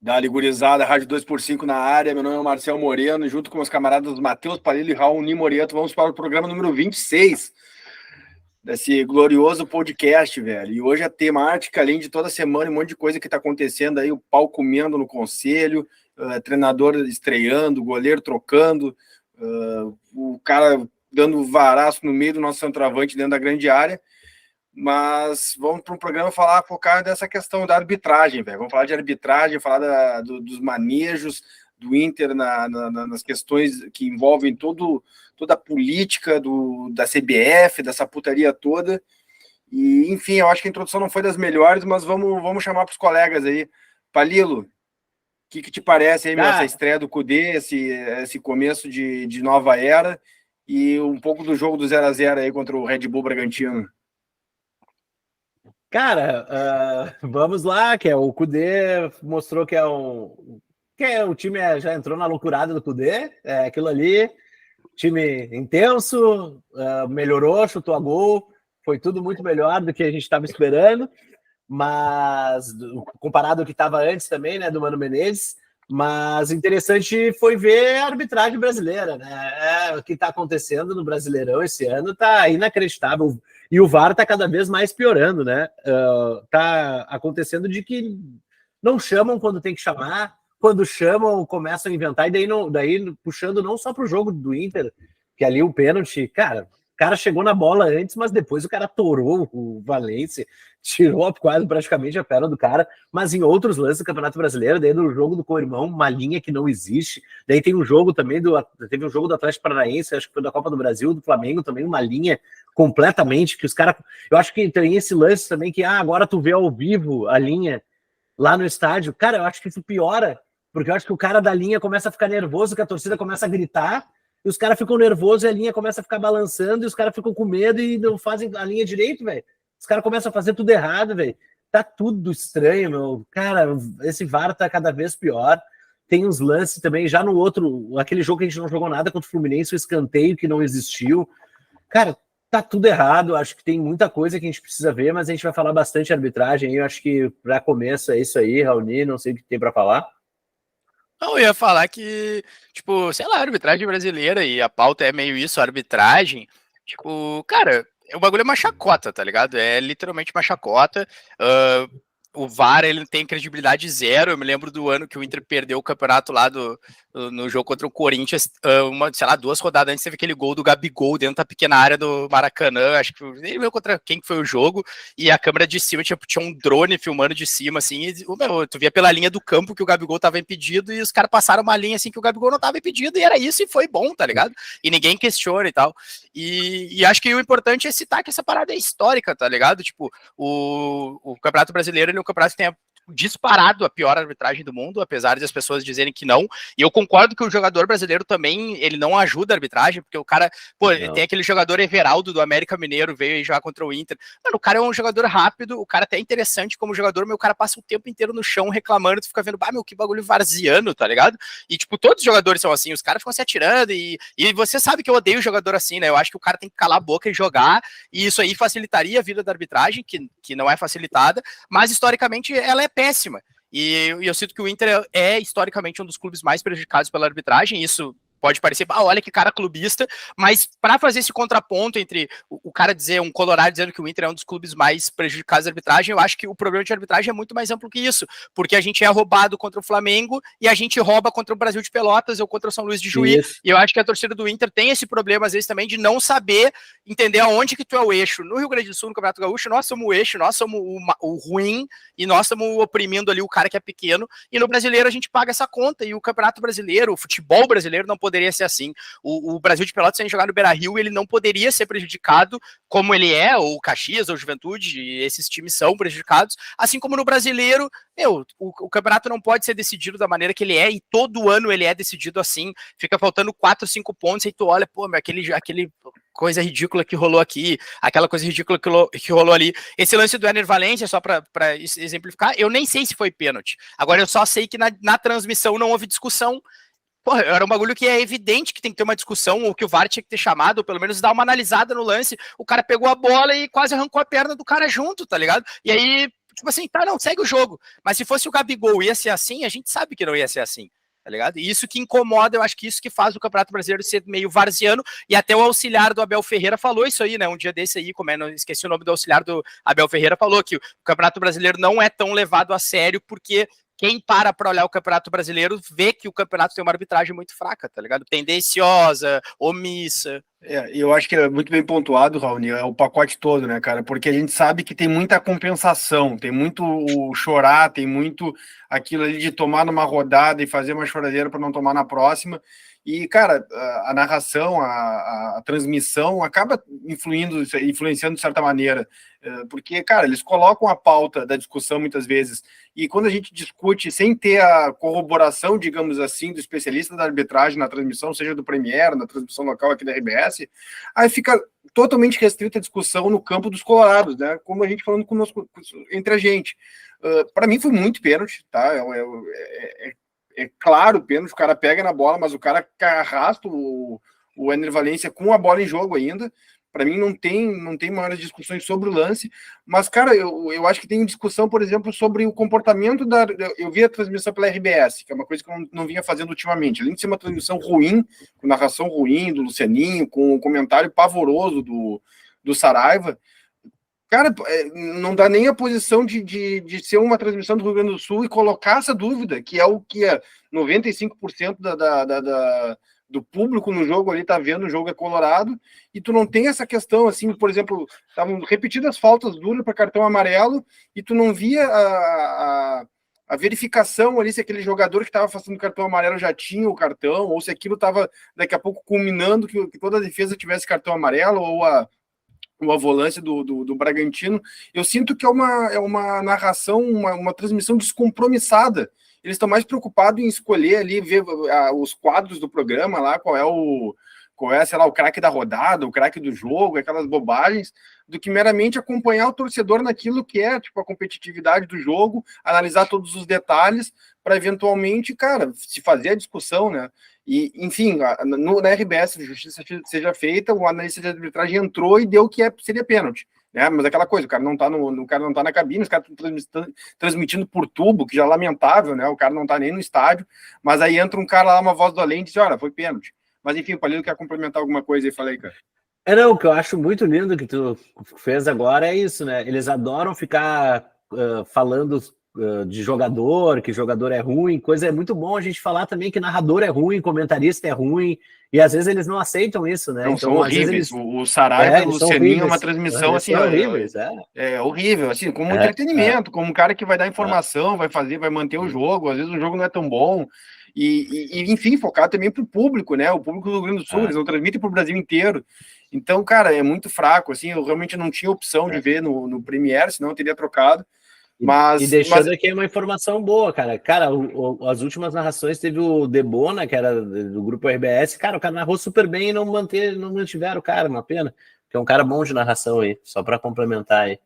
Dali gurizada, Rádio 2x5 na área. Meu nome é Marcel Moreno, junto com os camaradas Matheus Palillo e Raul Moreto, vamos para o programa número 26 desse glorioso podcast, velho. E hoje a temática, além de toda semana, um monte de coisa que está acontecendo aí, o pau comendo no conselho, treinador estreando, goleiro trocando, o cara dando varaço no meio do nosso centroavante dentro da grande área. Mas vamos para um programa focar dessa questão da arbitragem, velho. Vamos falar de arbitragem, falar dos manejos do Inter nas questões que envolvem toda a política da CBF, dessa putaria toda. E, enfim, eu acho que a introdução não foi das melhores, mas vamos chamar para os colegas aí. Palilo, o que te parece aí, meu, essa estreia do Kudê, esse começo de nova era e um pouco do jogo do 0x0 aí contra o Red Bull Bragantino? Cara, vamos lá, que o Kudê mostrou que o time já entrou na loucurada do Kudê, aquilo ali, time intenso, melhorou, chutou a gol, foi tudo muito melhor do que a gente estava esperando, mas comparado ao que estava antes também, né, do Mano Menezes, mas interessante foi ver a arbitragem brasileira, né? O que está acontecendo no Brasileirão esse ano está inacreditável. E o VAR está cada vez mais piorando, né? Tá acontecendo de que não chamam quando tem que chamar, quando chamam, começam a inventar, e daí puxando não só para o jogo do Inter, que ali o pênalti, cara, o cara chegou na bola antes, mas depois o cara torou o Valência, tirou quase praticamente a perna do cara, mas em outros lances do Campeonato Brasileiro, daí no jogo do co-irmão, uma linha que não existe, daí tem um jogo também teve um jogo do Atlético Paranaense, acho que foi da Copa do Brasil, do Flamengo também, uma linha completamente, que os caras, eu acho que tem esse lance também que, agora tu vê ao vivo a linha lá no estádio, cara, eu acho que isso piora, porque eu acho que o cara da linha começa a ficar nervoso, que a torcida começa a gritar, e os caras ficam nervosos e a linha começa a ficar balançando, e os caras ficam com medo e não fazem a linha direito, velho. Os caras começam a fazer tudo errado, velho. Tá tudo estranho, meu. Cara, esse VAR tá cada vez pior. Tem uns lances também, já no outro, aquele jogo que a gente não jogou nada contra o Fluminense, o escanteio que não existiu. Cara, tá tudo errado. Acho que tem muita coisa que a gente precisa ver, mas a gente vai falar bastante de arbitragem. Eu acho que para começo é isso aí, Raoni, não sei o que tem para falar. Não, eu ia falar que, tipo, sei lá, a arbitragem brasileira, e a pauta é meio isso, a arbitragem, tipo, cara, o bagulho é uma chacota, tá ligado? É literalmente uma chacota. O VAR, ele tem credibilidade zero. Eu me lembro do ano que o Inter perdeu o campeonato lá no jogo contra o Corinthians, sei lá, 2 rodadas antes teve aquele gol do Gabigol dentro da pequena área do Maracanã, acho que ele veio contra quem que foi o jogo, e a câmera de cima, tipo, tinha um drone filmando de cima, assim, e, tu via pela linha do campo que o Gabigol tava impedido, e os caras passaram uma linha, assim, que o Gabigol não tava impedido, e era isso, e foi bom, tá ligado? E ninguém questiona e tal. E acho que o importante é citar que essa parada é histórica, tá ligado? Tipo, o Campeonato Brasileiro, ele é um campeonato que tem disparado a pior arbitragem do mundo, apesar de as pessoas dizerem que não, e eu concordo que o jogador brasileiro também, ele não ajuda a arbitragem, porque o cara, pô, tem aquele jogador Everaldo do América Mineiro, veio aí jogar contra o Inter, mano, o cara é um jogador rápido, o cara até é interessante como jogador, mas o cara passa o tempo inteiro no chão reclamando, tu fica vendo, meu, que bagulho varziano, tá ligado? E, tipo, todos os jogadores são assim, os caras ficam se atirando, e você sabe que eu odeio jogador assim, né, eu acho que o cara tem que calar a boca e jogar, e isso aí facilitaria a vida da arbitragem, que não é facilitada, mas historicamente ela é péssima. E eu sinto que o Inter é historicamente um dos clubes mais prejudicados pela arbitragem. Isso pode parecer, olha que cara clubista, mas para fazer esse contraponto entre o cara dizer, um colorado dizendo que o Inter é um dos clubes mais prejudicados da arbitragem, eu acho que o problema de arbitragem é muito mais amplo que isso, porque a gente é roubado contra o Flamengo e a gente rouba contra o Brasil de Pelotas ou contra o São Luís de Juí, e eu acho que a torcida do Inter tem esse problema às vezes também de não saber entender aonde que tu é o eixo. No Rio Grande do Sul, no Campeonato Gaúcho, nós somos o eixo, nós somos o ruim e nós estamos oprimindo ali o cara que é pequeno, e no brasileiro a gente paga essa conta, e o Campeonato Brasileiro, o futebol brasileiro não poderia ser assim. O Brasil de Pelotas, sem jogar no Beira-Rio, ele não poderia ser prejudicado como ele é, ou o Caxias, ou o Juventude, esses times são prejudicados, assim como no brasileiro, o campeonato não pode ser decidido da maneira que ele é, e todo ano ele é decidido assim, fica faltando 4, 5 pontos, e tu olha, pô, aquele coisa ridícula que rolou aqui, aquela coisa ridícula que rolou ali. Esse lance do Ener Valencia, só para exemplificar, eu nem sei se foi pênalti. Agora eu só sei que na transmissão não houve discussão. Porra, era um bagulho que é evidente que tem que ter uma discussão, ou que o VAR tinha que ter chamado, ou pelo menos dar uma analisada no lance. O cara pegou a bola e quase arrancou a perna do cara junto, tá ligado? E aí, tipo assim, tá, não, segue o jogo. Mas se fosse o Gabigol ia ser assim, a gente sabe que não ia ser assim. Tá ligado? E isso que incomoda, eu acho que isso que faz o Campeonato Brasileiro ser meio varziano, e até o auxiliar do Abel Ferreira falou isso aí, né? Um dia desse aí, como é, não esqueci o nome do auxiliar do Abel Ferreira, falou que o Campeonato Brasileiro não é tão levado a sério, porque quem para olhar o Campeonato Brasileiro vê que o campeonato tem uma arbitragem muito fraca, tá ligado? Tendenciosa, omissa. Eu acho que é muito bem pontuado, Raoni, é o pacote todo, né, cara? Porque a gente sabe que tem muita compensação, tem muito o chorar, tem muito aquilo ali de tomar numa rodada e fazer uma choradeira para não tomar na próxima. E, cara, a narração, a transmissão acaba influenciando de certa maneira, porque, cara, eles colocam a pauta da discussão muitas vezes, e quando a gente discute sem ter a corroboração, digamos assim, do especialista da arbitragem na transmissão, seja do Premier, na transmissão local aqui da RBS, aí fica totalmente restrita a discussão no campo dos colorados, né? Como a gente falando conosco, entre a gente. Para mim foi muito pênalti, tá? É claro o pênalti, o cara pega na bola, mas o cara arrasta o Ener Valencia com a bola em jogo ainda. Para mim não tem maiores discussões sobre o lance, mas, cara, eu acho que tem discussão, por exemplo, sobre o comportamento eu vi a transmissão pela RBS, que é uma coisa que eu não vinha fazendo ultimamente, além de ser uma transmissão ruim, com narração ruim do Lucianinho, com um comentário pavoroso do Saraiva. Cara, não dá nem a posição de ser uma transmissão do Rio Grande do Sul e colocar essa dúvida, que é o que 95% do público no jogo ali tá vendo, o jogo é colorado, e tu não tem essa questão, assim, por exemplo, estavam repetidas faltas duras para cartão amarelo, e tu não via a verificação ali se aquele jogador que estava fazendo cartão amarelo já tinha o cartão, ou se aquilo estava daqui a pouco culminando que toda a defesa tivesse cartão amarelo, ou a volância do Bragantino. Eu sinto que é uma narração, uma transmissão descompromissada. Eles estão mais preocupados em escolher ali, ver os quadros do programa lá, qual é, sei lá, o craque da rodada, o craque do jogo, aquelas bobagens, do que meramente acompanhar o torcedor naquilo que é, tipo, a competitividade do jogo, analisar todos os detalhes, para eventualmente, cara, se fazer a discussão, né? E, enfim, na RBS, a justiça seja feita, o analista de arbitragem entrou e deu o que seria pênalti. Né? Mas aquela coisa, o cara não tá na cabine, os caras estão transmitindo por tubo, que já é lamentável, né? O cara não tá nem no estádio, mas aí entra um cara lá, uma voz do além, e diz, olha, foi pênalti. Mas enfim, o Palito quer complementar alguma coisa aí, falei, cara. Não, o que eu acho muito lindo que tu fez agora é isso, né? Eles adoram ficar falando de jogador, que jogador é ruim, coisa é muito bom a gente falar também que narrador é ruim, comentarista é ruim, e às vezes eles não aceitam isso, né? Não, então, são horríveis. O Saraiva e o Lucianinho é uma transmissão assim, horríveis, é horrível, assim, como entretenimento, como um cara que vai dar informação, vai manter o jogo, às vezes o jogo não é tão bom, e enfim, focar também para o público, né? O público do Rio Grande do Sul, eles não transmitem para o Brasil inteiro. Então, cara, é muito fraco, assim, eu realmente não tinha opção de ver no Premiere, senão eu teria trocado. E deixando aqui uma informação boa, cara. Cara, as últimas narrações teve o Debona, que era do grupo RBS. Cara, o cara narrou super bem e não mantiveram o cara, uma pena. Que é um cara bom de narração aí, só para complementar aí.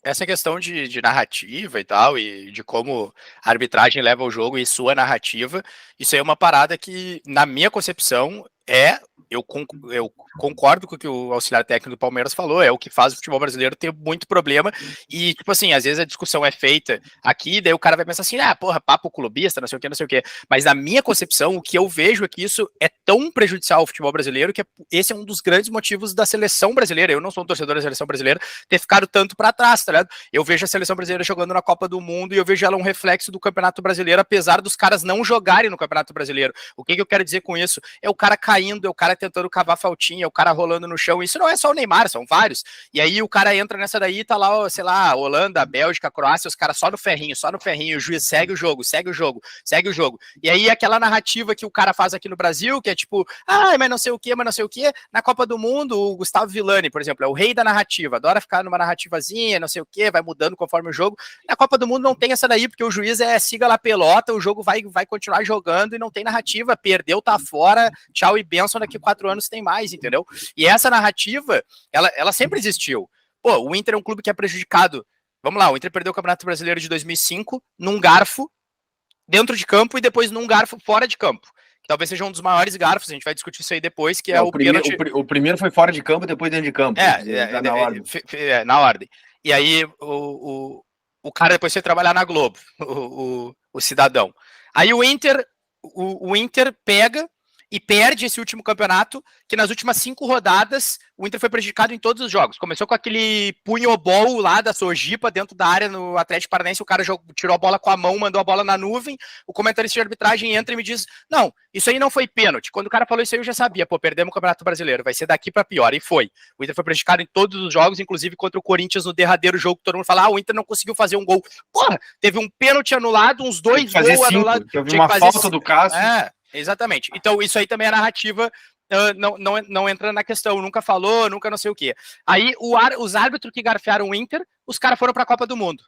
Essa questão de narrativa e tal, e de como a arbitragem leva o jogo e sua narrativa, isso aí é uma parada que, na minha concepção, eu concordo com o que o auxiliar técnico do Palmeiras falou, é o que faz o futebol brasileiro ter muito problema, e, tipo assim, às vezes a discussão é feita aqui, daí o cara vai pensar assim, porra, papo clubista, não sei o que, mas na minha concepção, o que eu vejo é que isso é tão prejudicial ao futebol brasileiro, que esse é um dos grandes motivos da seleção brasileira, eu não sou um torcedor da seleção brasileira, ter ficado tanto para trás, tá ligado? Eu vejo a seleção brasileira jogando na Copa do Mundo, e eu vejo ela um reflexo do Campeonato Brasileiro, apesar dos caras não jogarem no Campeonato Brasileiro. O que eu quero dizer com isso? É o cara caindo, é o cara tentando cavar faltinha, é o cara rolando no chão. Isso não é só o Neymar, são vários. E aí o cara entra nessa daí, tá lá, sei lá, Holanda, Bélgica, Croácia, os caras só no ferrinho, o juiz segue o jogo. E aí aquela narrativa que o cara faz aqui no Brasil, que é tipo, mas não sei o que, na Copa do Mundo, o Gustavo Villani, por exemplo, é o rei da narrativa, adora ficar numa narrativazinha, não sei o que, vai mudando conforme o jogo. Na Copa do Mundo não tem essa daí, porque o juiz siga lá a pelota, o jogo vai continuar jogando e não tem narrativa, perdeu, tá fora, tchau e benção, daqui 4 anos tem mais, entendeu? E essa narrativa, ela sempre existiu. Pô, o Inter é um clube que é prejudicado. Vamos lá, o Inter perdeu o Campeonato Brasileiro de 2005 num garfo dentro de campo e depois num garfo fora de campo. Que talvez seja um dos maiores garfos, a gente vai discutir isso aí depois, que é o pênalti. O primeiro foi fora de campo, depois dentro de campo. Na ordem. E aí, O cara depois foi trabalhar na Globo, o cidadão. Aí o Inter pega e perde esse último campeonato, que nas últimas 5 rodadas o Inter foi prejudicado em todos os jogos. Começou com aquele punhobol lá da Sojipa dentro da área no Atlético Paranaense, o cara tirou a bola com a mão, mandou a bola na nuvem, o comentarista de arbitragem entra e me diz, não, isso aí não foi pênalti. Quando o cara falou isso aí eu já sabia, pô, perdemos o Campeonato Brasileiro, vai ser daqui pra pior, e foi. O Inter foi prejudicado em todos os jogos, inclusive contra o Corinthians no derradeiro jogo, que todo mundo fala, o Inter não conseguiu fazer um gol. Porra, teve um pênalti anulado, uns 2 gols anulados. Eu vi uma falta do Cássio. Exatamente. Então, isso aí também é narrativa, não entra na questão, nunca falou, nunca não sei o quê. Aí, os árbitros que garfiaram o Inter, os caras foram pra Copa do Mundo.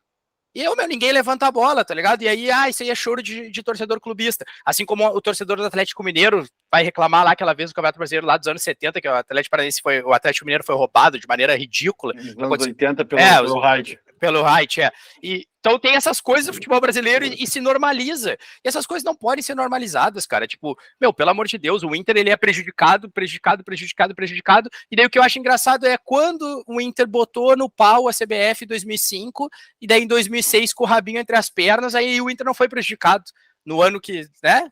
E ninguém levanta a bola, tá ligado? E aí, isso aí é choro de torcedor clubista. Assim como o torcedor do Atlético Mineiro vai reclamar lá aquela vez no Campeonato Brasileiro lá dos anos 70, que o Atlético Mineiro foi roubado de maneira ridícula. Nos anos 80 pelo Hyde. Pelo Wright, então tem essas coisas do futebol brasileiro e se normaliza. E essas coisas não podem ser normalizadas, cara. Tipo, pelo amor de Deus, o Inter ele é prejudicado. E daí o que eu acho engraçado é quando o Inter botou no pau a CBF em 2005 e daí em 2006 com o rabinho entre as pernas, aí o Inter não foi prejudicado. No ano que, né,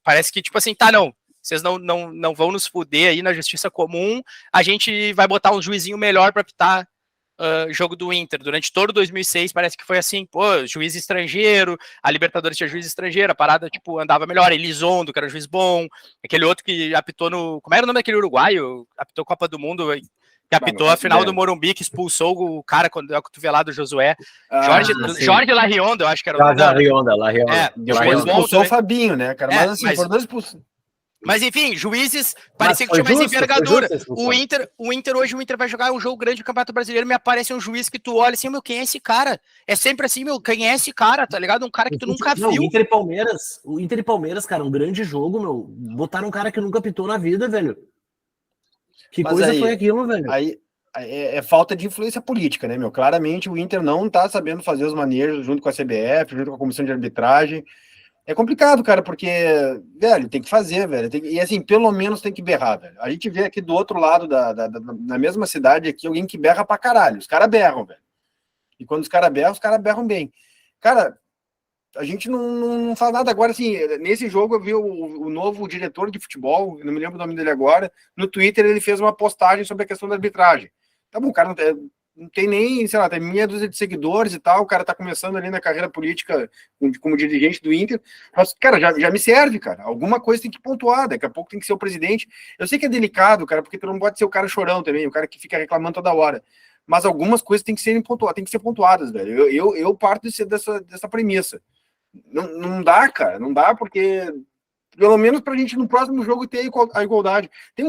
parece que tipo assim, não, vocês não vão nos fuder aí na justiça comum, a gente vai botar um juizinho melhor para pitar jogo do Inter. Durante todo 2006 parece que foi assim, juiz estrangeiro, a Libertadores tinha juiz estrangeiro, a parada tipo andava melhor, Elizondo, que era um juiz bom, aquele outro que apitou como era o nome daquele uruguaio? Apitou Copa do Mundo, que apitou a final do Morumbi, que expulsou o cara quando deu a cotovelada do Josué. Jorge Larrionda, eu acho que era o nome. Larrionda. Depois expulsou o Fabinho, né, cara? Mas assim, foram 2 expulsos. Mas enfim, juízes parecia que tinha mais envergadura. O Inter hoje, o Inter vai jogar um jogo grande do Campeonato Brasileiro, me aparece um juiz que tu olha assim, quem é esse cara? É sempre assim, quem é esse cara, tá ligado? Um cara que tu nunca viu. O Inter e Palmeiras, cara, um grande jogo, botaram um cara que nunca pitou na vida, velho. Que mas coisa foi aquilo, velho? Aí é falta de influência política, né, Claramente o Inter não tá sabendo fazer os manejos junto com a CBF, junto com a comissão de arbitragem. É complicado, cara, porque, velho, tem que fazer, velho. E assim, pelo menos tem que berrar, velho. A gente vê aqui do outro lado da mesma cidade aqui, alguém que berra pra caralho. Os caras berram, velho. E quando os caras berram bem. Cara, a gente não faz nada agora, assim, nesse jogo eu vi o novo diretor de futebol, não me lembro o nome dele agora, no Twitter ele fez uma postagem sobre a questão da arbitragem. Tá bom, o cara não tem nem, sei lá, tem meia dúzia de seguidores e tal, o cara tá começando ali na carreira política como dirigente do Inter, mas, cara, já me serve, cara, alguma coisa tem que pontuar, daqui a pouco tem que ser o presidente, eu sei que é delicado, cara, porque tu não pode ser o cara chorão também, o cara que fica reclamando toda hora, mas algumas coisas tem que ser pontuadas, velho, eu parto dessa premissa, não dá, cara, não dá, porque, pelo menos pra gente no próximo jogo ter a igualdade, tem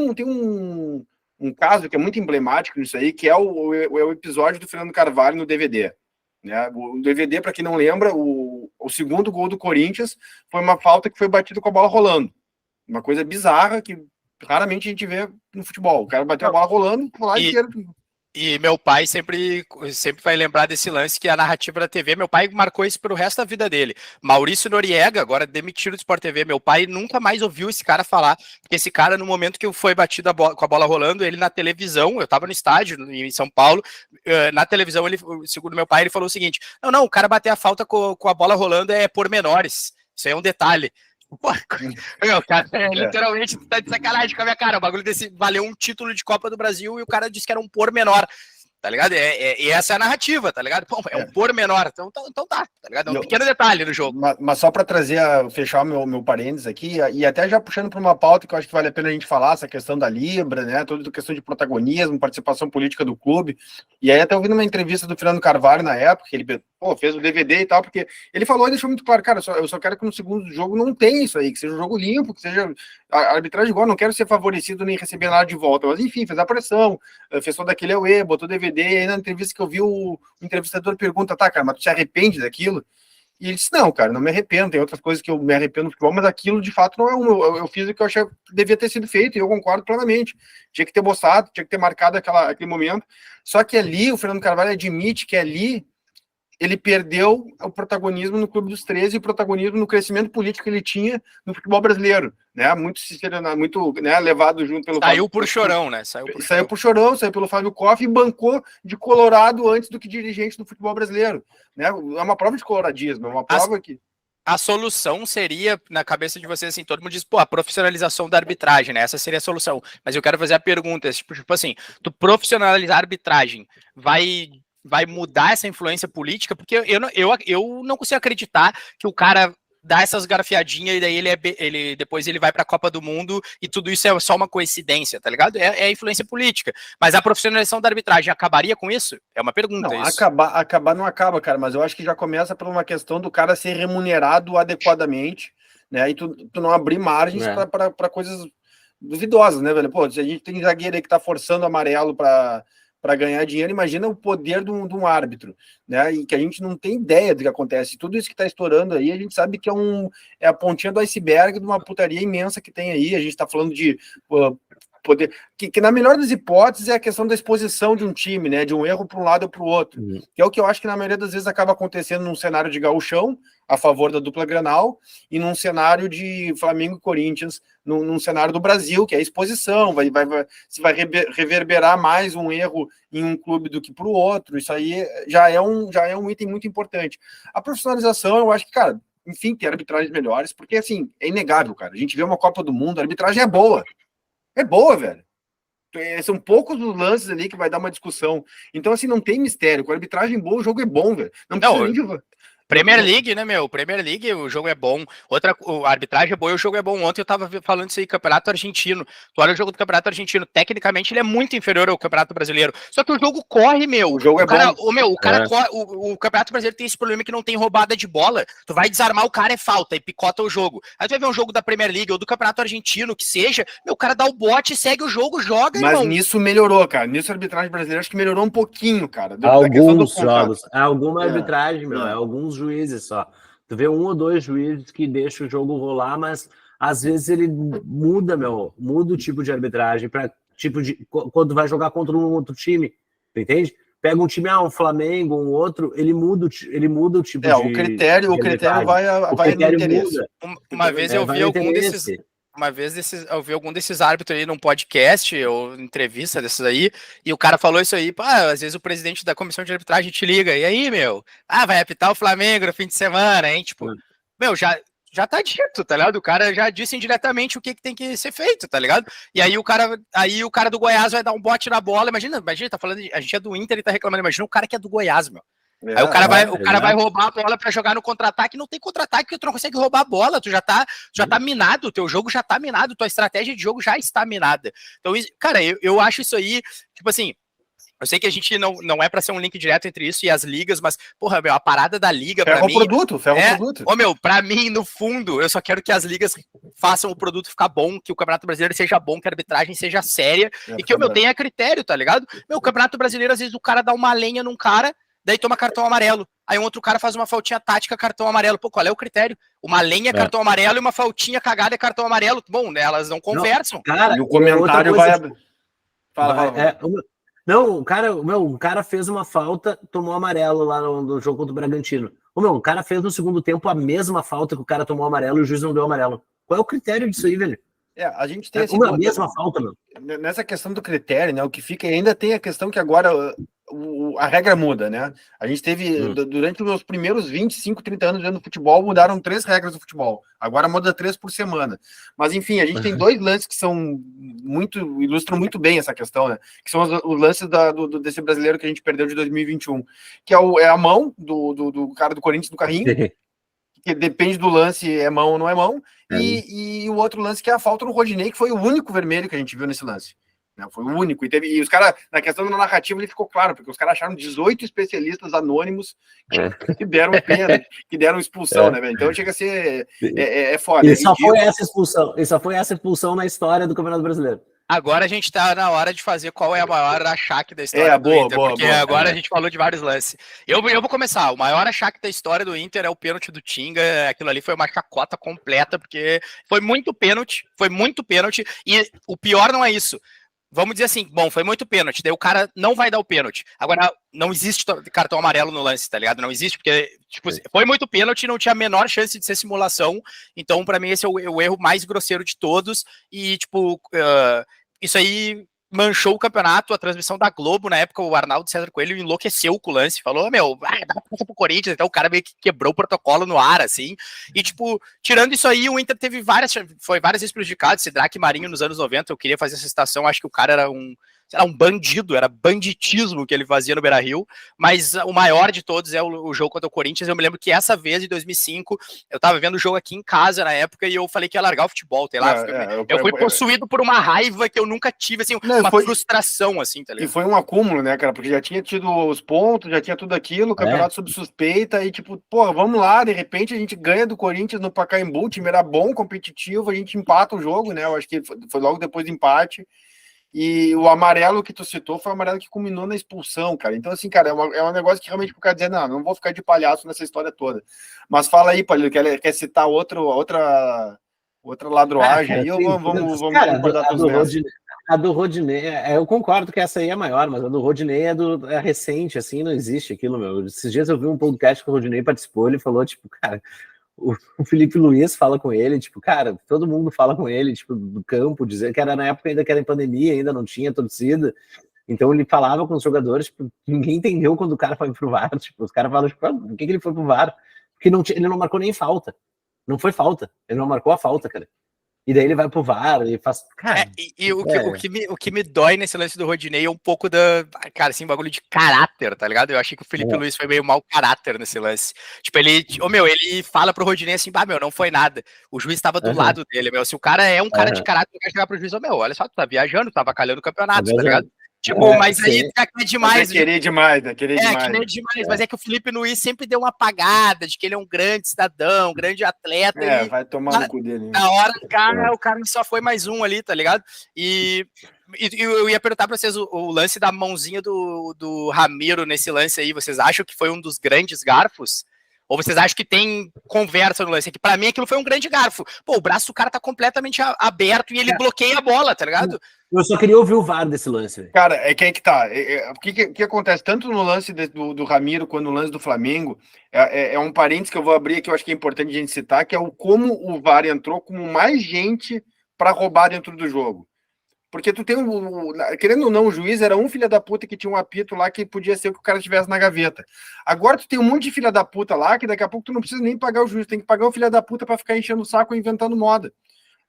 um caso que é muito emblemático nisso aí, que é o episódio do Fernando Carvalho no DVD. Né? O DVD, para quem não lembra, o segundo gol do Corinthians foi uma falta que foi batida com a bola rolando. Uma coisa bizarra que raramente a gente vê no futebol. O cara bateu a bola rolando, foi lá inteiro. E meu pai sempre vai lembrar desse lance, que é a narrativa da TV. Meu pai marcou isso pro resto da vida dele. Maurício Noriega, agora demitido do Sport TV. Meu pai nunca mais ouviu esse cara falar, porque esse cara, no momento que foi batido com a bola rolando, ele na televisão, eu tava no estádio em São Paulo, na televisão, ele, segundo meu pai, ele falou o seguinte, não, o cara bater a falta com a bola rolando é pormenores. Isso aí é um detalhe. Pô, meu, cara, literalmente tá de sacanagem com a minha cara. O bagulho desse valeu um título de Copa do Brasil e o cara disse que era um pormenor, tá ligado? E essa é a narrativa, tá ligado? Pô, é um pormenor, então tá ligado? É um pequeno detalhe no jogo. Mas só pra fechar o meu parênteses aqui, e até já puxando pra uma pauta que eu acho que vale a pena a gente falar, essa questão da Libra, né? Toda a questão de protagonismo, participação política do clube. E aí até ouvindo uma entrevista do Fernando Carvalho na época, que ele fez o DVD e tal, porque ele falou e deixou muito claro, cara, eu só quero que no segundo jogo não tenha isso aí, que seja um jogo limpo, que seja a arbitragem igual, não quero ser favorecido nem receber nada de volta, mas enfim, fez a pressão, fez todo aquele auê, botou DVD, e aí na entrevista que eu vi o entrevistador pergunta, tá, cara, mas tu se arrepende daquilo? E ele disse, não, cara, não me arrependo, tem outras coisas que eu me arrependo no futebol, mas aquilo de fato não é eu fiz o que eu achei que devia ter sido feito, e eu concordo plenamente, tinha que ter mostrado, tinha que ter marcado aquele momento, só que ali, o Fernando Carvalho admite que ali ele perdeu o protagonismo no Clube dos 13 e o protagonismo no crescimento político que ele tinha no futebol brasileiro, né? Muito, né, levado junto pelo... Saiu por chorão, né? Saiu por chorão, saiu pelo Fábio Koff e bancou de colorado antes do que dirigente do futebol brasileiro, né? É uma prova de coloradismo, é uma prova que... A solução seria, na cabeça de vocês, assim, todo mundo diz, pô, a profissionalização da arbitragem, né? Essa seria a solução. Mas eu quero fazer a pergunta, tipo assim, tu profissionalizar a arbitragem vai mudar essa influência política? Porque eu não consigo acreditar que o cara dá essas garfiadinhas e daí depois ele vai para a Copa do Mundo e tudo isso é só uma coincidência, tá ligado? É a influência política. Mas a profissionalização da arbitragem acabaria com isso? É uma pergunta. Não, isso. Acabar não acaba, cara, mas eu acho que já começa por uma questão do cara ser remunerado adequadamente, né? E tu não abrir margens para coisas duvidosas, né, velho? Pô, se a gente tem zagueiro aí que tá forçando amarelo para ganhar dinheiro, imagina o poder de um árbitro, né? E que a gente não tem ideia do que acontece. Tudo isso que está estourando aí, a gente sabe que é a pontinha do iceberg de uma putaria imensa que tem aí. A gente está falando de poder... Que na melhor das hipóteses é a questão da exposição de um time, né? De um erro para um lado ou para o outro. Que é o que eu acho que na maioria das vezes acaba acontecendo num cenário de gauchão, a favor da dupla Grenal, e num cenário de Flamengo e Corinthians, num cenário do Brasil, que é a exposição, se vai reverberar mais um erro em um clube do que para o outro. Isso aí já é um item muito importante. A profissionalização, eu acho que, cara, enfim, ter arbitragens melhores, porque, assim, é inegável, cara. A gente vê uma Copa do Mundo, a arbitragem é boa. É boa, velho. São poucos os lances ali que vai dar uma discussão. Então, assim, não tem mistério. Com a arbitragem boa, o jogo é bom, velho. Não precisa nem de... Premier League, né, meu? Premier League, o jogo é bom. A arbitragem é boa e o jogo é bom. Ontem eu tava falando isso aí, Campeonato Argentino. Tu olha o jogo do Campeonato Argentino, tecnicamente ele é muito inferior ao Campeonato Brasileiro. Só que o jogo corre, meu. O jogo é bom. O Campeonato Brasileiro tem esse problema que não tem roubada de bola. Tu vai desarmar o cara, é falta, e picota o jogo. Aí tu vai ver um jogo da Premier League ou do Campeonato Argentino, que seja, meu, o cara dá o bote, segue o jogo, joga, mas irmão. Nisso melhorou, cara. Nisso a arbitragem brasileira acho que melhorou um pouquinho, cara. Alguns jogos. Alguma arbitragem, meu. Alguns juízes só. Tu vê 1 ou 2 juízes que deixam o jogo rolar, mas às vezes ele muda o tipo de arbitragem para quando vai jogar contra um outro time, tu entende? Pega um time, um Flamengo, um outro, ele muda o tipo de... O critério vai no interesse. Uma vez eu vi eu vi algum desses árbitros aí num podcast ou entrevista desses aí, e o cara falou isso aí, às vezes o presidente da comissão de arbitragem te liga, e aí, meu? Vai apitar o Flamengo no fim de semana, hein? Tipo, meu, já tá dito, tá ligado? O cara já disse indiretamente o que tem que ser feito, tá ligado? E aí o cara do Goiás vai dar um bote na bola, imagina, tá falando, a gente é do Inter e tá reclamando, imagina o cara que é do Goiás, meu. Aí o cara vai roubar a bola pra jogar no contra-ataque, não tem contra-ataque porque tu não consegue roubar a bola, tu já tá minado, o teu jogo já tá minado, tua estratégia de jogo já está minada. Então, cara, eu acho isso aí, tipo assim, eu sei que a gente não é pra ser um link direto entre isso e as ligas, mas, porra, meu, a parada da liga pra mim... produto. Ô, meu, pra mim, no fundo, eu só quero que as ligas façam o produto ficar bom, que o Campeonato Brasileiro seja bom, que a arbitragem seja séria e que o tenha critério, tá ligado? Meu, o Campeonato Brasileiro, às vezes, o cara dá uma lenha num cara, daí toma cartão amarelo. Aí um outro cara faz uma faltinha tática, cartão amarelo. Pô, qual é o critério? Uma lenha é cartão amarelo e uma faltinha cagada é cartão amarelo. Bom, né, elas não conversam. Cara, e o comentário vai... Fala. Não, o cara fez uma falta, tomou amarelo lá no jogo contra o Bragantino. O cara fez no segundo tempo a mesma falta que o cara tomou amarelo e o juiz não deu amarelo. Qual é o critério disso aí, velho? A gente tem a mesma falta, meu. Nessa questão do critério, né? O que fica ainda tem a questão que agora a regra muda, né? A gente teve, durante os meus primeiros 25, 30 anos vendo futebol, mudaram 3 regras do futebol. Agora muda 3 por semana. Mas, enfim, a gente tem 2 lances que ilustram muito bem essa questão, né? Que são os lances desse brasileiro que a gente perdeu de 2021. Que é a mão do cara do Corinthians no carrinho, que depende do lance, é mão ou não é mão. E o outro lance que é a falta no Rodinei, que foi o único vermelho que a gente viu nesse lance. Foi o único. E os caras, na questão da narrativa, ele ficou claro, porque os caras acharam 18 especialistas anônimos que deram pena, que deram expulsão, né, velho? Então chega a ser. É foda. E só foi essa expulsão na história do Campeonato Brasileiro. Agora a gente tá na hora de fazer qual é a maior achaque da história do Inter, porque agora a gente falou de vários lances. Eu vou começar. O maior achaque da história do Inter é o pênalti do Tinga. Aquilo ali foi uma chacota completa, porque foi muito pênalti, e o pior não é isso. vamos dizer assim, bom, foi muito pênalti, daí o cara não vai dar o pênalti. Agora, não existe cartão amarelo no lance, tá ligado? Não existe, porque, tipo, foi muito pênalti e não tinha a menor chance de ser simulação. Então, pra mim, esse é o erro mais grosseiro de todos. E, tipo, isso aí manchou o campeonato, a transmissão da Globo, na época, o Arnaldo César Coelho enlouqueceu com o lance, falou, dá pra passar pro Corinthians, então o cara meio que quebrou o protocolo no ar, assim, e tipo, tirando isso aí, o Inter teve foi várias vezes prejudicado, esse Draque Marinho nos anos 90, eu queria fazer essa citação, acho que o cara era um bandido, era banditismo que ele fazia no Beira-Rio, mas o maior de todos é o jogo contra o Corinthians. Eu me lembro que essa vez, em 2005, eu tava vendo o jogo aqui em casa na época e eu falei que ia largar o futebol, sei lá, eu fui possuído por uma raiva que eu nunca tive, assim, uma frustração, assim, tá ligado? E foi um acúmulo, né, cara, porque já tinha tido os pontos, já tinha tudo aquilo, o campeonato sob suspeita, e tipo, pô, vamos lá, de repente a gente ganha do Corinthians no Pacaembu, o time era bom, competitivo, a gente empata o jogo, né, eu acho que foi logo depois do empate. E o amarelo que tu citou foi o amarelo que culminou na expulsão, cara. Então, assim, cara, é um negócio que realmente o cara dizer, não vou ficar de palhaço nessa história toda. Mas fala aí, Palito, quer citar outra ladroagem aí, ou vamos concordar todos nessa? A do Rodinei, eu concordo que essa aí é maior, mas a do Rodinei é recente, assim, não existe aquilo, meu. Esses dias eu vi um podcast que o Rodinei participou, ele falou, tipo, cara, o Felipe Luiz fala com ele, tipo, cara, todo mundo fala com ele, tipo, do campo, dizer que era na época ainda que era em pandemia, ainda não tinha torcida, então ele falava com os jogadores, tipo, ninguém entendeu quando o cara foi pro VAR, tipo, os caras falam, tipo, por que ele foi pro VAR? Porque ele não marcou nem falta, não foi falta, ele não marcou a falta, cara. E daí ele vai pro VAR e faz. Cara, o que me dói nesse lance do Rodinei é um pouco cara, assim, bagulho de caráter, tá ligado? Eu achei que o Felipe Luiz foi meio mau caráter nesse lance. Tipo, ele fala pro Rodinei assim, não foi nada. O juiz tava do lado dele, se o cara é um cara de caráter, ele vai chegar pro juiz, olha só, tu tá viajando, tá avacalhando o campeonato, tá ligado? Tipo, mas aí é demais. Querer demais, né? Querer demais. Mas é que o Felipe Luiz sempre deu uma apagada de que ele é um grande cidadão, um grande atleta. Vai tomar no cu dele. Na hora, o cara só foi mais um ali, tá ligado? E eu ia perguntar pra vocês o lance da mãozinha do Ramiro nesse lance aí. Vocês acham que foi um dos grandes garfos? Ou vocês acham que tem conversa no lance aqui? Pra mim, aquilo foi um grande garfo. Pô, o braço do cara tá completamente aberto e ele bloqueia a bola, tá ligado? Eu só queria ouvir o VAR desse lance. Cara, é que aí que tá. O que acontece tanto no lance do Ramiro quanto no lance do Flamengo, é um parênteses que eu vou abrir aqui, eu acho que é importante a gente citar, que é como o VAR entrou como mais gente para roubar dentro do jogo. Porque tu tem querendo ou não, o juiz era um filho da puta que tinha um apito lá que podia ser o que o cara tivesse na gaveta. Agora tu tem um monte de filha da puta lá que daqui a pouco tu não precisa nem pagar o juiz, tem que pagar o filho da puta para ficar enchendo o saco e inventando moda.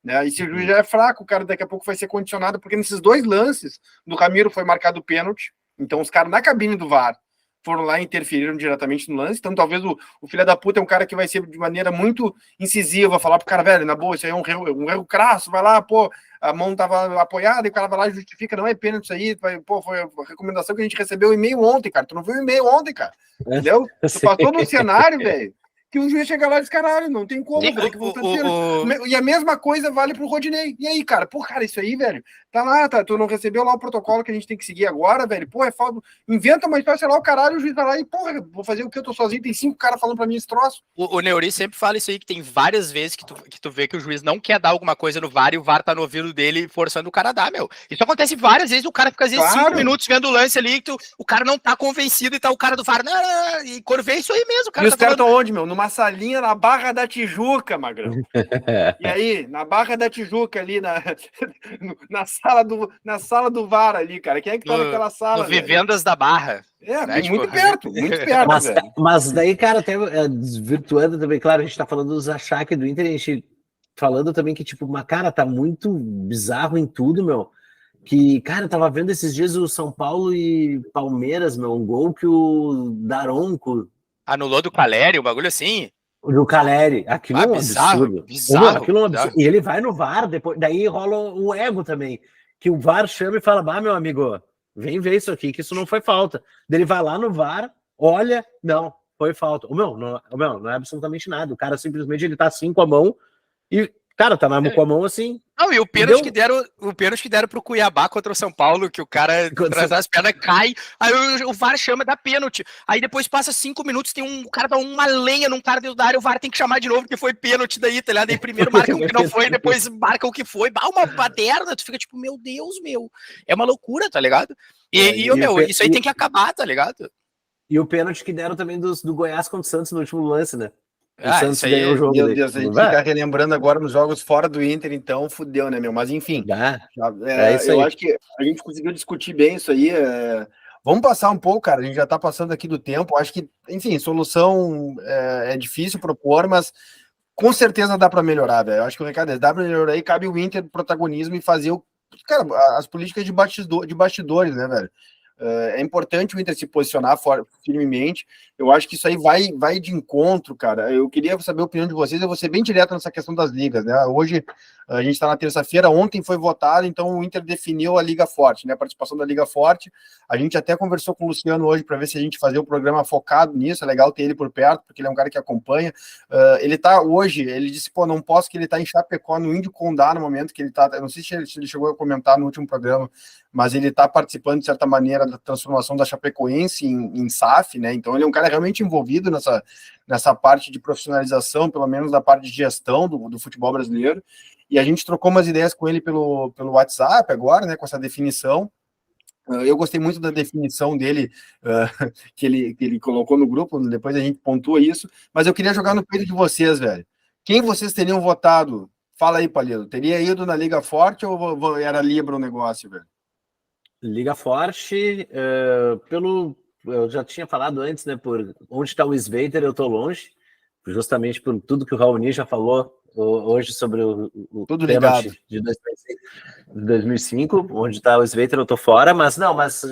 Né? E se o juiz já é fraco, o cara daqui a pouco vai ser condicionado, porque nesses dois lances do Ramiro foi marcado o pênalti, então os caras na cabine do VAR foram lá e interferiram diretamente no lance, então talvez o filho da puta é um cara que vai ser de maneira muito incisiva, falar pro cara, velho, na boa, isso aí é um erro crasso, vai lá, pô, a mão tava apoiada, e o cara vai lá e justifica, não é pênalti isso aí, foi a recomendação que a gente recebeu o e-mail ontem, cara, tu não viu o e-mail ontem, cara, entendeu? Tu passou no cenário, velho, que o juiz chega lá e diz, caralho, não tem como, velho, que voltar E a mesma coisa vale pro Rodinei. E aí, cara, isso aí, velho, tá lá, tu não recebeu lá o protocolo que a gente tem que seguir agora, velho, é foda, inventa uma história, sei lá, o caralho, o juiz vai lá e, vou fazer o que eu tô sozinho, tem 5 caras falando pra mim esse troço. O Neuri sempre fala isso aí, que tem várias vezes que tu vê que o juiz não quer dar alguma coisa no VAR e o VAR tá no ouvido dele forçando o cara a dar, meu. Isso acontece várias vezes, o cara fica às vezes 5 minutos vendo o lance ali, o cara não tá convencido e tá o cara do VAR, e quando vê isso aí mesmo, o cara. E os caras estão onde, meu? Numa salinha na Barra da Tijuca, magrão. E aí, na Barra da Tijuca ali, na sala do VAR ali, cara. Quem é que tá naquela sala? No Vivendas da Barra. Né? Muito perto, mas daí, cara, até desvirtuando também, claro, a gente tá falando dos achaques do Inter, a gente falando também que, tipo, cara, tá muito bizarro em tudo, meu. Que, cara, eu tava vendo esses dias o São Paulo e Palmeiras, meu, um gol que o Daronco anulou do Caleri, um bagulho assim. Do Caleri, aquilo é um absurdo. Bizarro. Aquilo é um absurdo. E ele vai no VAR, depois, daí rola o ego também, que o VAR chama e fala, meu amigo, vem ver isso aqui, que isso não foi falta. Daí ele vai lá no VAR, olha, não, foi falta. Não é absolutamente nada. O cara simplesmente ele tá assim com a mão e Cara, tá com a mão assim. Não, e o pênalti que deram pro Cuiabá contra o São Paulo, que o cara traz as pernas, cai, aí o VAR chama, dá pênalti. Aí depois passa 5 minutos, o cara dá uma lenha num cara dentro da área, o VAR tem que chamar de novo, porque foi pênalti daí, tá ligado? Aí primeiro marcam o que não foi, depois marcam o que foi. Uma baderna, tu fica tipo, meu Deus, meu. É uma loucura, tá ligado? Isso aí tem que acabar, tá ligado? E o pênalti que deram também do Goiás contra o Santos no último lance, né? O Ah, Santos isso aí, ganhou o jogo. Meu Deus, a gente fica relembrando agora nos jogos fora do Inter, então fudeu, né, meu? Mas enfim, isso eu aí. acho que a gente conseguiu discutir bem isso aí. Vamos passar um pouco, cara, a gente já tá passando aqui do tempo. Acho que, enfim, solução é difícil propor, mas com certeza dá para melhorar, velho. Eu acho que o recado é, dá para melhorar e cabe o Inter protagonismo e fazer cara, as políticas de bastidores, né, velho? É importante o Inter se posicionar firmemente. Eu acho que isso aí vai de encontro, cara. Eu queria saber a opinião de vocês. Eu vou ser bem direto nessa questão das ligas, né? Hoje a gente está na terça-feira, ontem foi votado, então o Inter definiu a Liga Forte, né? A participação da Liga Forte. A gente até conversou com o Luciano hoje para ver se a gente fazia um programa focado nisso. É legal ter ele por perto, porque ele é um cara que acompanha. Ele tá hoje, ele disse, pô, não posso, que ele tá em Chapecó, no Índio Condá, no momento que ele tá. Eu não sei se ele chegou a comentar no último programa, mas ele está participando, de certa maneira, da transformação da Chapecoense em SAF, né? Então ele é um cara realmente envolvido nessa parte de profissionalização, pelo menos da parte de gestão do futebol brasileiro. E a gente trocou umas ideias com ele pelo WhatsApp agora, né? Com essa definição. Eu gostei muito da definição dele, que ele colocou no grupo, depois a gente pontua isso, mas eu queria jogar no peito de vocês, velho. Quem vocês teriam votado? Fala aí, Palheiro. Teria ido na Liga Forte ou era Libra o negócio, velho? Liga Forte, eu já tinha falado antes, né, por onde está o Sveiter, eu tô longe, justamente por tudo que o Raoni já falou hoje sobre o pênalti de 2005, onde está o Sveiter, eu tô fora, mas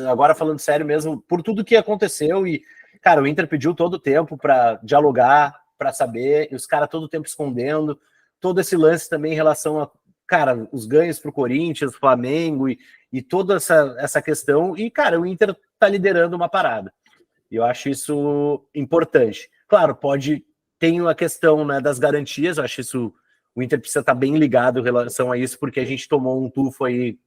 agora falando sério mesmo, por tudo que aconteceu e, cara, o Inter pediu todo o tempo para dialogar, para saber, e os caras todo o tempo escondendo, todo esse lance também em relação a, cara, os ganhos pro Corinthians, Flamengo e toda essa questão, e, cara, o Inter tá liderando uma parada. E eu acho isso importante. Claro, tem a questão, né, das garantias, eu acho isso, o Inter precisa estar bem ligado em relação a isso, porque a gente tomou um tufo aí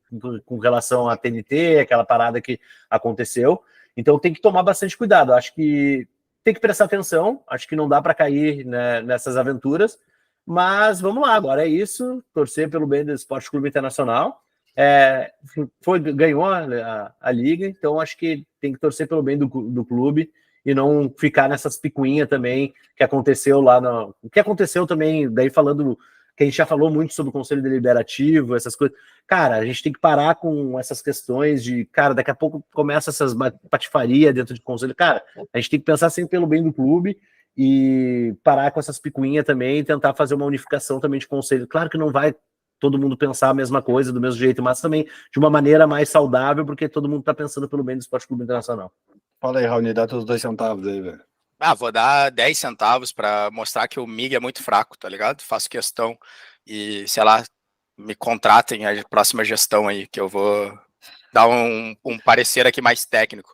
com relação à TNT, aquela parada que aconteceu, então tem que tomar bastante cuidado, acho que tem que prestar atenção, acho que não dá para cair, né, nessas aventuras, mas vamos lá, agora é isso, torcer pelo bem do Esporte Clube Internacional, ganhou a liga, então acho que tem que torcer pelo bem do clube e não ficar nessas picuinhas também que aconteceu lá o que aconteceu também, daí falando que a gente já falou muito sobre o Conselho Deliberativo, essas coisas, cara, a gente tem que parar com essas questões de, cara, daqui a pouco começa essas patifaria dentro de conselho, cara, a gente tem que pensar sempre pelo bem do clube e parar com essas picuinhas também e tentar fazer uma unificação também de conselho, claro que não vai todo mundo pensar a mesma coisa, do mesmo jeito, mas também de uma maneira mais saudável, porque todo mundo está pensando pelo bem do Esporte Clube Internacional. Fala aí, Raoni, dá teus 2 centavos aí, velho. Vou dar 10 centavos para mostrar que o MIG é muito fraco, tá ligado? Faço questão e, sei lá, me contratem a próxima gestão aí, que eu vou dar um parecer aqui mais técnico.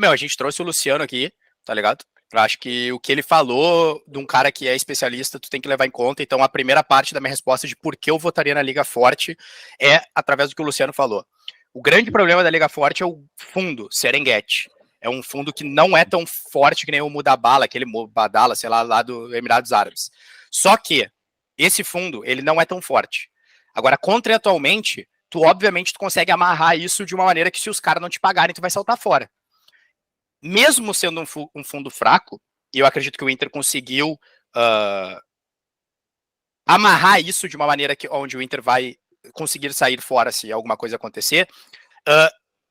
A gente trouxe o Luciano aqui, tá ligado? Eu acho que o que ele falou de um cara que é especialista, tu tem que levar em conta. Então, a primeira parte da minha resposta de por que eu votaria na Liga Forte é através do que o Luciano falou. O grande problema da Liga Forte é o fundo, Serengeti. É um fundo que não é tão forte que nem o Mudabala, aquele Mubadala, sei lá do Emirados Árabes. Só que esse fundo, ele não é tão forte. Agora, contratualmente, obviamente tu consegue amarrar isso de uma maneira que se os caras não te pagarem, tu vai saltar fora. Mesmo sendo um fundo fraco, e eu acredito que o Inter conseguiu amarrar isso de uma maneira onde o Inter vai conseguir sair fora se alguma coisa acontecer,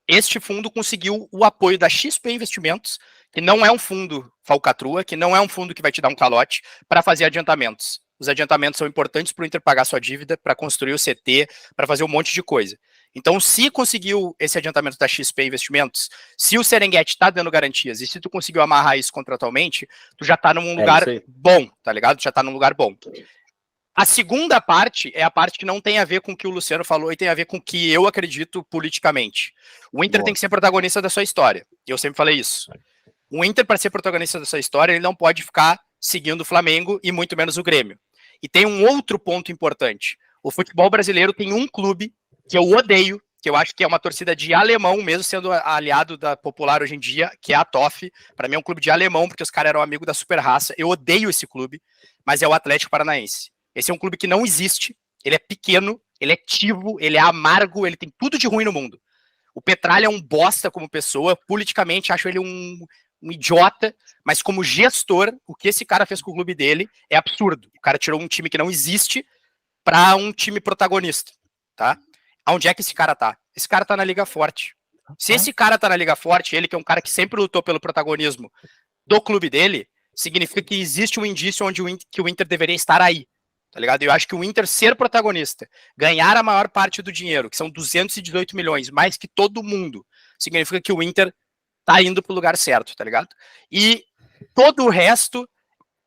este fundo conseguiu o apoio da XP Investimentos, que não é um fundo falcatrua, que não é um fundo que vai te dar um calote, para fazer adiantamentos. Os adiantamentos são importantes para o Inter pagar sua dívida, para construir o CT, para fazer um monte de coisa. Então, se conseguiu esse adiantamento da XP Investimentos, se o Serengeti está dando garantias e se tu conseguiu amarrar isso contratualmente, tu já está num lugar bom, tá ligado? Tu já está num lugar bom. A segunda parte é a parte que não tem a ver com o que o Luciano falou e tem a ver com o que eu acredito politicamente. O Inter tem que ser protagonista da sua história. Eu sempre falei isso. O Inter, para ser protagonista da sua história, ele não pode ficar seguindo o Flamengo e muito menos o Grêmio. E tem um outro ponto importante. O futebol brasileiro tem um clube que eu odeio, que eu acho que é uma torcida de alemão, mesmo sendo aliado da Popular hoje em dia, que é a TOF. Para mim é um clube de alemão, porque os caras eram amigos da Super Raça. Eu odeio esse clube, mas é o Atlético Paranaense. Esse é um clube que não existe, ele é pequeno, ele é tivo, ele é amargo, ele tem tudo de ruim no mundo. O Petralha é um bosta como pessoa, politicamente acho ele um idiota, mas como gestor, o que esse cara fez com o clube dele é absurdo. O cara tirou um time que não existe para um time protagonista, tá? Aonde é que esse cara tá? Esse cara tá na Liga Forte. Se esse cara tá na Liga Forte, ele que é um cara que sempre lutou pelo protagonismo do clube dele, significa que existe um indício onde que o Inter deveria estar aí, tá ligado? Eu acho que o Inter ser protagonista, ganhar a maior parte do dinheiro, que são 218 milhões, mais que todo mundo, significa que o Inter tá indo pro lugar certo, tá ligado? E todo o resto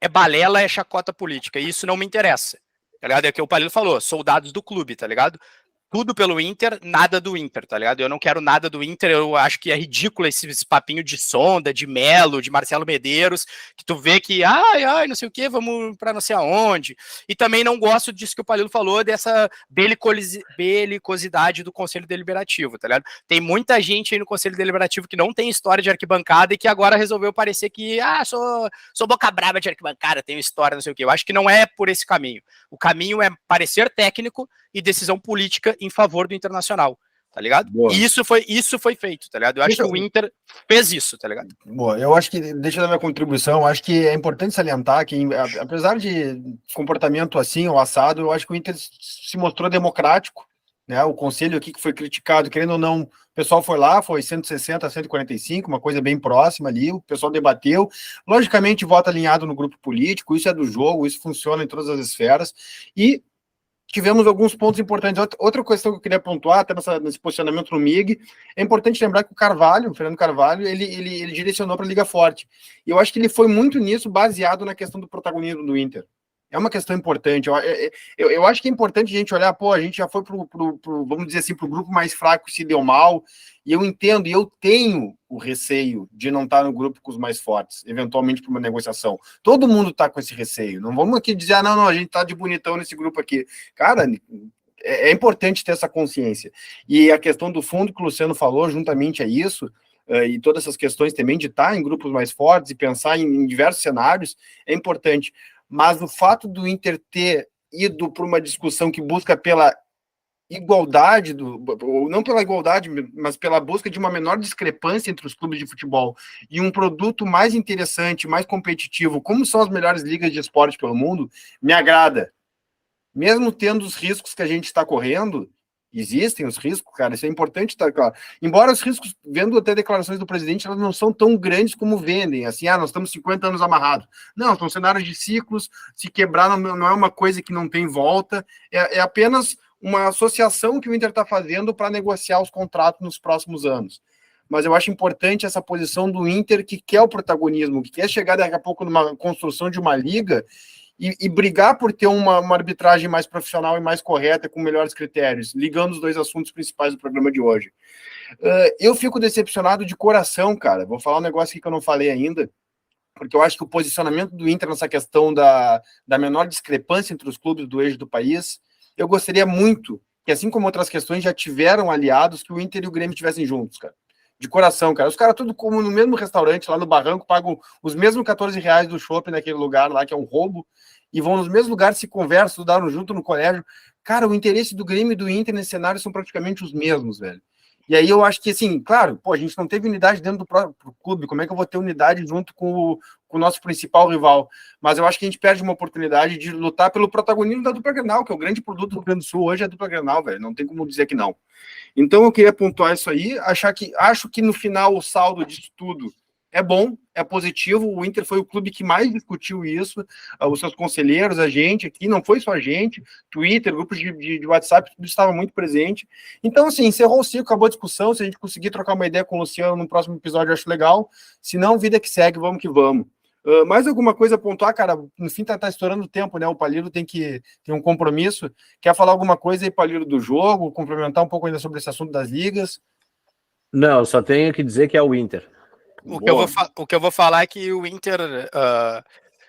é balela, é chacota política, e isso não me interessa. Tá ligado? É o que o Palilo falou, soldados do clube, tá ligado? Tudo pelo Inter, nada do Inter, tá ligado? Eu não quero nada do Inter, eu acho que é ridículo esse papinho de Sonda, de Melo, de Marcelo Medeiros, que tu vê que, não sei o que, vamos pra não sei aonde. E também não gosto disso que o Palilo falou, dessa belicosidade do Conselho Deliberativo, tá ligado? Tem muita gente aí no Conselho Deliberativo que não tem história de arquibancada e que agora resolveu parecer que, sou boca brava de arquibancada, tenho história, não sei o que. Eu acho que não é por esse caminho. O caminho é parecer técnico e decisão política em favor do Internacional, tá ligado? Boa. E isso foi feito, tá ligado? Eu acho que o Inter fez isso, tá ligado? Boa, eu acho que, deixa eu dar minha contribuição, acho que é importante salientar que, apesar de comportamento assim, ou assado, eu acho que o Inter se mostrou democrático, né? O conselho aqui que foi criticado, querendo ou não, o pessoal foi lá, foi 160 a 145, uma coisa bem próxima ali, o pessoal debateu, logicamente vota alinhado no grupo político, isso é do jogo, isso funciona em todas as esferas, e tivemos alguns pontos importantes. Outra questão que eu queria pontuar, até nesse posicionamento no MIG, é importante lembrar que o Fernando Carvalho, ele direcionou para a Liga Forte. E eu acho que ele foi muito nisso, baseado na questão do protagonismo do Inter. É uma questão importante. Eu acho que é importante a gente olhar, a gente já foi vamos dizer assim, para o grupo mais fraco se deu mal, e eu entendo, e eu tenho o receio de não estar no grupo com os mais fortes, eventualmente para uma negociação. Todo mundo está com esse receio. Não vamos aqui dizer, não, a gente está de bonitão nesse grupo aqui. Cara, é importante ter essa consciência. E a questão do fundo que o Luciano falou, juntamente a isso, e todas essas questões também de estar em grupos mais fortes e pensar em diversos cenários, é importante. Mas o fato do Inter ter ido para uma discussão que busca pela igualdade, ou não pela igualdade, mas pela busca de uma menor discrepância entre os clubes de futebol e um produto mais interessante, mais competitivo, como são as melhores ligas de esporte pelo mundo, me agrada. Mesmo tendo os riscos que a gente está correndo, existem os riscos, cara, isso é importante estar claro. Embora os riscos, vendo até declarações do presidente, elas não são tão grandes como vendem, assim, nós estamos 50 anos amarrados. Não, são cenários de ciclos, se quebrar não é uma coisa que não tem volta, é apenas uma associação que o Inter está fazendo para negociar os contratos nos próximos anos. Mas eu acho importante essa posição do Inter, que quer o protagonismo, que quer chegar daqui a pouco numa construção de uma liga e brigar por ter uma arbitragem mais profissional e mais correta, com melhores critérios, ligando os dois assuntos principais do programa de hoje. Eu fico decepcionado de coração, cara. Vou falar um negócio aqui que eu não falei ainda, porque eu acho que o posicionamento do Inter nessa questão da menor discrepância entre os clubes do eixo do país, eu gostaria muito que, assim como outras questões já tiveram aliados, que o Inter e o Grêmio estivessem juntos, cara. De coração, cara. Os caras tudo como no mesmo restaurante, lá no Barranco, pagam os mesmos R$14 do shopping naquele lugar lá, que é um roubo, e vão nos mesmos lugares, se conversam, estudaram junto no colégio. Cara, o interesse do Grêmio e do Inter nesse cenário são praticamente os mesmos, velho. E aí eu acho que, assim, claro, a gente não teve unidade dentro do próprio clube, como é que eu vou ter unidade junto com o nosso principal rival? Mas eu acho que a gente perde uma oportunidade de lutar pelo protagonismo da dupla Grenal, que é o grande produto do Rio Grande do Sul hoje, é a dupla Grenal, velho, não tem como dizer que não. Então eu queria pontuar isso aí, acho que no final o saldo disso tudo é bom, é positivo, o Inter foi o clube que mais discutiu isso, os seus conselheiros, a gente aqui, não foi só a gente, Twitter, grupos de WhatsApp, tudo estava muito presente. Então, assim, encerrou o ciclo, acabou a discussão, se a gente conseguir trocar uma ideia com o Luciano no próximo episódio, eu acho legal, se não, vida que segue, vamos que vamos. Mais alguma coisa a pontuar, cara? No fim tá estourando o tempo, né? O Palilo tem um compromisso. Quer falar alguma coisa aí, Palilo, do jogo? Complementar um pouco ainda sobre esse assunto das ligas? Não, só tenho que dizer que é o Inter. O que eu vou falar é que o Inter,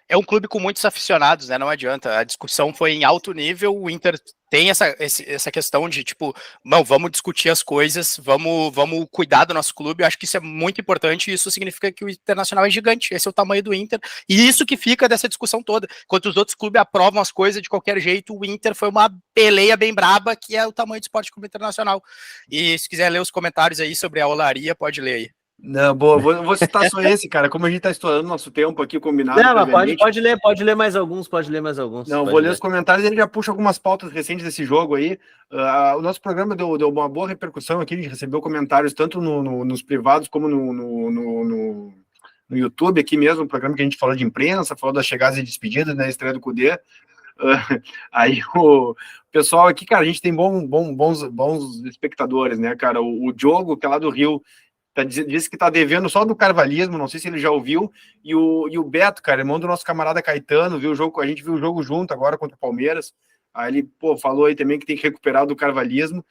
é um clube com muitos aficionados, né? Não adianta. A discussão foi em alto nível. O Inter tem essa questão de, tipo, não, vamos discutir as coisas, vamos cuidar do nosso clube. Eu acho que isso é muito importante e isso significa que o Internacional é gigante. Esse é o tamanho do Inter. E isso que fica dessa discussão toda. Enquanto os outros clubes aprovam as coisas de qualquer jeito, o Inter foi uma peleia bem braba, que é o tamanho do Esporte Clube Internacional. E se quiser ler os comentários aí sobre a olaria, pode ler aí. Não, boa, vou citar só esse, cara. Como a gente tá estourando nosso tempo aqui, combinado. Não, mas pode ler mais alguns, Não, vou ler os comentários e ele já puxa algumas pautas recentes desse jogo aí. O nosso programa deu uma boa repercussão aqui, a gente recebeu comentários tanto nos privados como no YouTube aqui mesmo, um programa que a gente falou de imprensa, falou das chegadas e despedidas, né, estreia do Kudê. Aí o pessoal aqui, cara, a gente tem bons espectadores, né, cara? O Diogo, que é lá do Rio, disse que tá devendo só do carvalhismo, não sei se ele já ouviu, e o Beto, cara, irmão do nosso camarada Caetano, viu o jogo, a gente viu o jogo junto agora contra o Palmeiras, aí ele, falou aí também que tem que recuperar do carvalhismo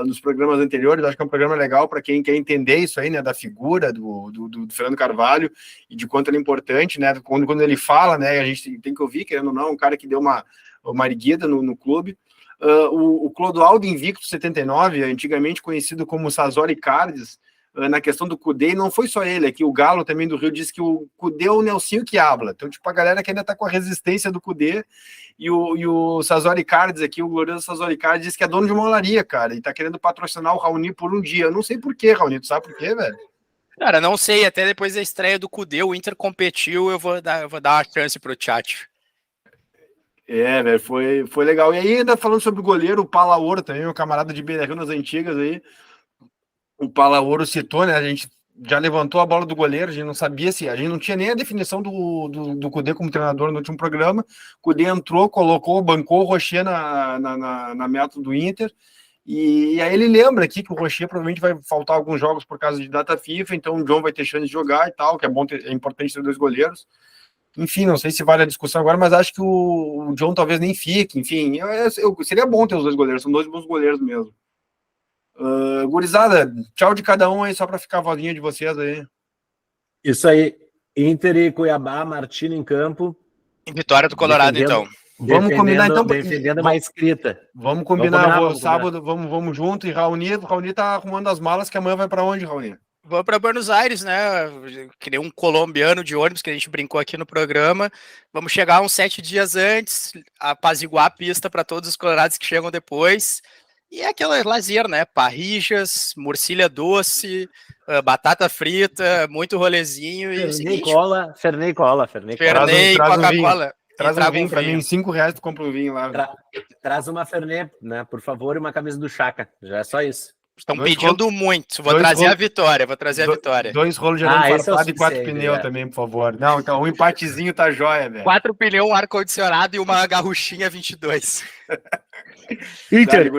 nos programas anteriores. Acho que é um programa legal para quem quer entender isso aí, né, da figura do Fernando Carvalho e de quanto ele é importante, né, quando ele fala, né, a gente tem que ouvir, querendo ou não, um cara que deu uma erguida no clube. O Clodoaldo Invicto 79, antigamente conhecido como Sazori Cardes, na questão do Kudê, e não foi só ele, aqui o Galo também do Rio disse que o Kudê é o Nelsinho que habla, então tipo a galera que ainda tá com a resistência do Kudê, e o Sazori Cardes aqui, o glorioso Sazori Cardes, diz que é dono de uma olaria, cara, e tá querendo patrocinar o Raoni por um dia. Eu não sei por quê, Raoni, tu sabe por quê, velho? Cara, não sei, até depois da estreia do Kudê, o Inter competiu, eu vou dar uma chance pro chat. Velho, foi legal. E aí, ainda falando sobre o goleiro, o Palaoro também, meu camarada de Beira-Rio nas antigas aí, o Palaoro citou, né? A gente já levantou a bola do goleiro, a gente não sabia se... A gente não tinha nem a definição do Kudê como treinador no último programa. O Kudê entrou, bancou o Rocher na meta do Inter. E aí ele lembra aqui que o Rocher provavelmente vai faltar alguns jogos por causa de data FIFA, então o John vai ter chance de jogar e tal, que é importante ter dois goleiros. Enfim, não sei se vale a discussão agora, mas acho que o John talvez nem fique. Enfim, seria bom ter os dois goleiros, são dois bons goleiros mesmo. Gurizada, tchau de cada um aí, só para ficar a vozinha de vocês aí. Isso aí, Inter e Cuiabá, Martino em campo. Vitória do Colorado, então. Vamos combinar, então. Defendendo uma escrita. Vamos combinar, sábado, vamos junto. E Raoni tá arrumando as malas, que amanhã vai para onde, Raoni? Vou para Buenos Aires, né? Que nem um colombiano de ônibus que a gente brincou aqui no programa. Vamos chegar uns 7 dias antes, apaziguar a pista para todos os colorados que chegam depois. E é aquela lazer, né? Parrijas, morcilha doce, batata frita, muito rolezinho. Fernei cola. Coca-Cola. Traz um vinho pra mim, R$5 tu compra um vinho lá. Traz uma Fernet, né? Por favor, e uma camisa do Chaka. Já é só isso. Estão pedindo muito. Vou trazer a vitória. 2 rolos de arame farpado e 4 pneus também, por favor. Não, então um empatezinho tá jóia, velho. 4 pneus, um ar-condicionado e uma garruchinha 22. Inter.